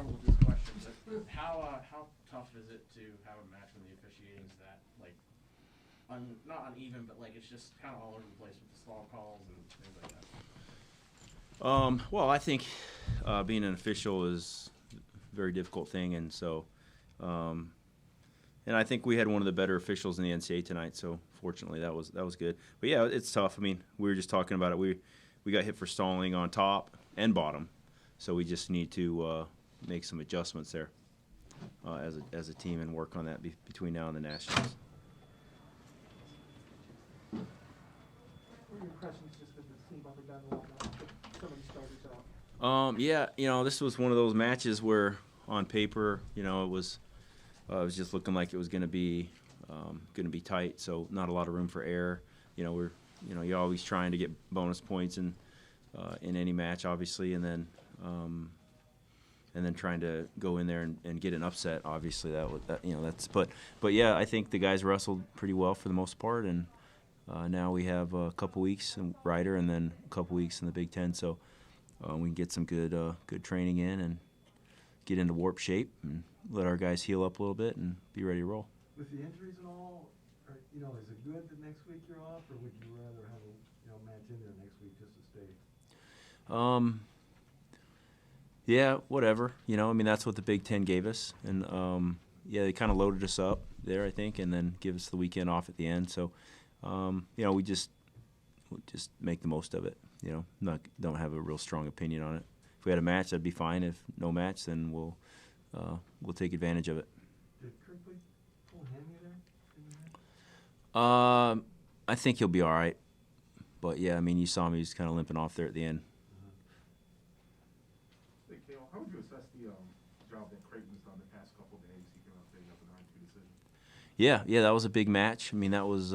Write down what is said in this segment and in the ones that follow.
struggle with this question, but how tough is it to have a match when the officiating's that like not uneven, but like it's just kind of all over the place with the stall calls and things like that? Well, I think being an official is a very difficult thing, and so, and I think we had one of the better officials in the NCAA tonight. So fortunately, that was good. But yeah, it's tough. I mean, we were just talking about it. We got hit for stalling on top and bottom, so we just need to make some adjustments there as a team and work on that between now and the Nationals. What are your impressions just with the team up and down the line? Some of the starters out. Yeah, this was one of those matches where on paper, it was just looking like it was going to be tight. So not a lot of room for error. You're always trying to get bonus points in any match, obviously, and then trying to go in there and get an upset. Obviously, that's but yeah, I think the guys wrestled pretty well for the most part, and now we have a couple weeks in Ryder and then a couple weeks in the Big Ten, so we can get some good training in and get into warp shape and let our guys heal up a little bit and be ready to roll. With the injuries and all, is it good that next week you're off, or would you rather have a match in there next week just to stay? Yeah, whatever. That's what the Big Ten gave us, and they kind of loaded us up there, I think, and then give us the weekend off at the end. So, we just make the most of it. Don't have a real strong opinion on it. If we had a match, that'd be fine. If no match, then we'll take advantage of it. Did Kirkwood pull a hammy there? I think he'll be all right. But yeah, you saw him; he's kind of limping off there at the end. Hey, Cael, how would you assess the job that Creighton's done the past couple of days? He came out there, up a 9-2 decision. Yeah, that was a big match. That was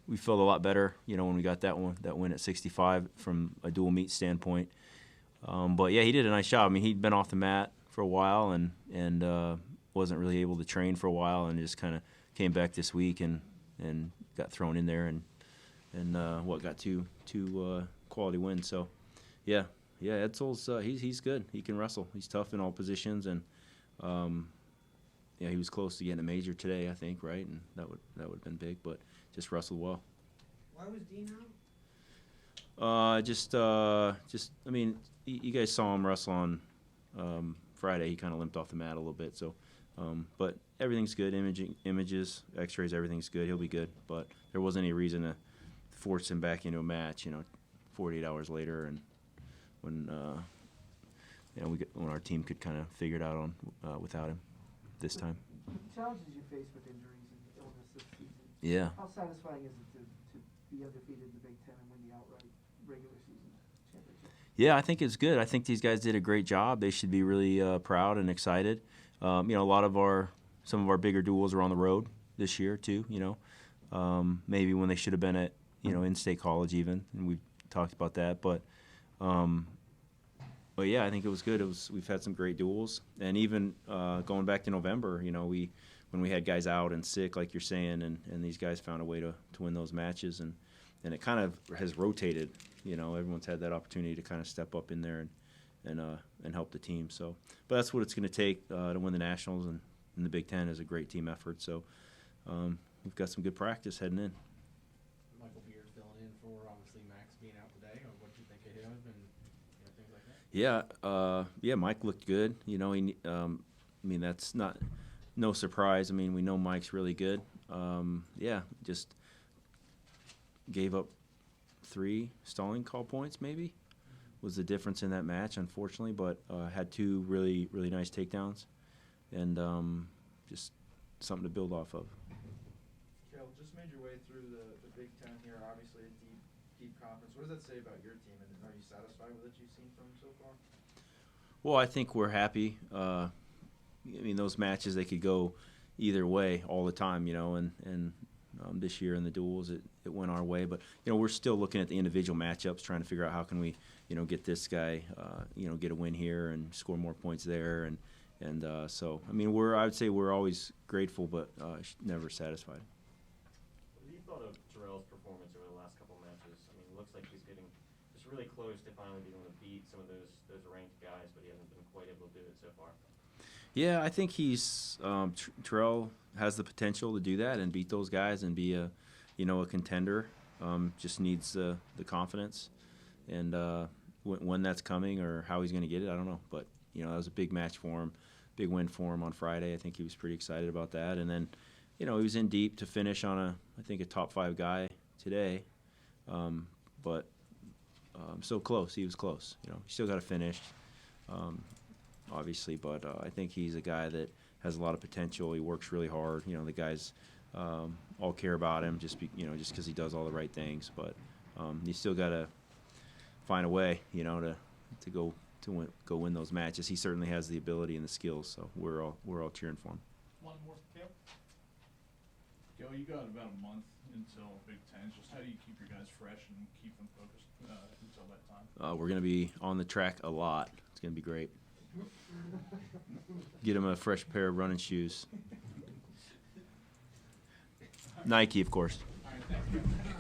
we felt a lot better, when we got that win at 65 from a dual meet standpoint. But yeah, he did a nice job. He'd been off the mat for a while and wasn't really able to train for a while, and just kind of came back this week and got thrown in there and got two quality wins. So yeah, Edsel's he's good. He can wrestle. He's tough in all positions, and he was close to getting a major today, I think, right? And that would have been big, but just wrestled well. Why was Dean out? You guys saw him wrestle on Friday. He kind of limped off the mat a little bit. So, but everything's good. Images, X-rays, everything's good. He'll be good. But there wasn't any reason to force him back into a match. 48 hours later, and when when our team could kind of figure it out on without him this time. The challenges you face with injuries and illness this season. Yeah. How satisfying is it to be undefeated in the Big Ten and win the outright regular season championship? Yeah, I think it's good. I think these guys did a great job. They should be really proud and excited. A lot of some of our bigger duels are on the road this year too. Maybe when they should have been at in-state college even, and we've talked about that. But yeah, I think it was good. We've had some great duels, and even going back to November, when we had guys out and sick, like you're saying, and these guys found a way to win those matches, and it kind of has rotated. Everyone's had that opportunity to kind of step up in there and help the team. So, but that's what it's going to take to win the Nationals, and the Big Ten is a great team effort. So, we've got some good practice heading in. Michael Beard filling in for obviously Max being out today. What do you think of him and things like that? Yeah, Mike looked good. That's not no surprise. We know Mike's really good. Just gave up 3 stalling call points maybe was the difference in that match, unfortunately, but had 2 really, really nice takedowns, and just something to build off of. Cael, just made your way through the Big Ten here, obviously a deep conference. What does that say about your team, and are you satisfied with what you've seen from them so far? Well, I think we're happy. Those matches, they could go either way all the time, and this year in the duels it went our way. But, we're still looking at the individual matchups, trying to figure out how can we, get this guy, get a win here and score more points there. So, I would say we're always grateful, but never satisfied. What have you thought of Terrell's performance over the last couple of matches? It looks like he's getting just really close to finally being able to beat some of those ranked guys, but he hasn't been quite able to do it. so far? Yeah, I think he's Terrell has the potential to do that and beat those guys and be a contender. Just needs the confidence, and when that's coming or how he's going to get it, I don't know. But that was a big match for him, big win for him on Friday. I think he was pretty excited about that. And then, he was in deep to finish on a top 5 guy today, but so close. He was close. He still got to finish. Obviously, but I think he's a guy that has a lot of potential. He works really hard. The guys all care about him just because he does all the right things. But you still got to find a way, to go win those matches. He certainly has the ability and the skills. So we're all cheering for him. One more, Cael. Cael, you got about a month until Big Ten. Just how do you keep your guys fresh and keep them focused until that time? We're going to be on the track a lot. It's going to be great. Get him a fresh pair of running shoes. Nike, of course. All right, thank you.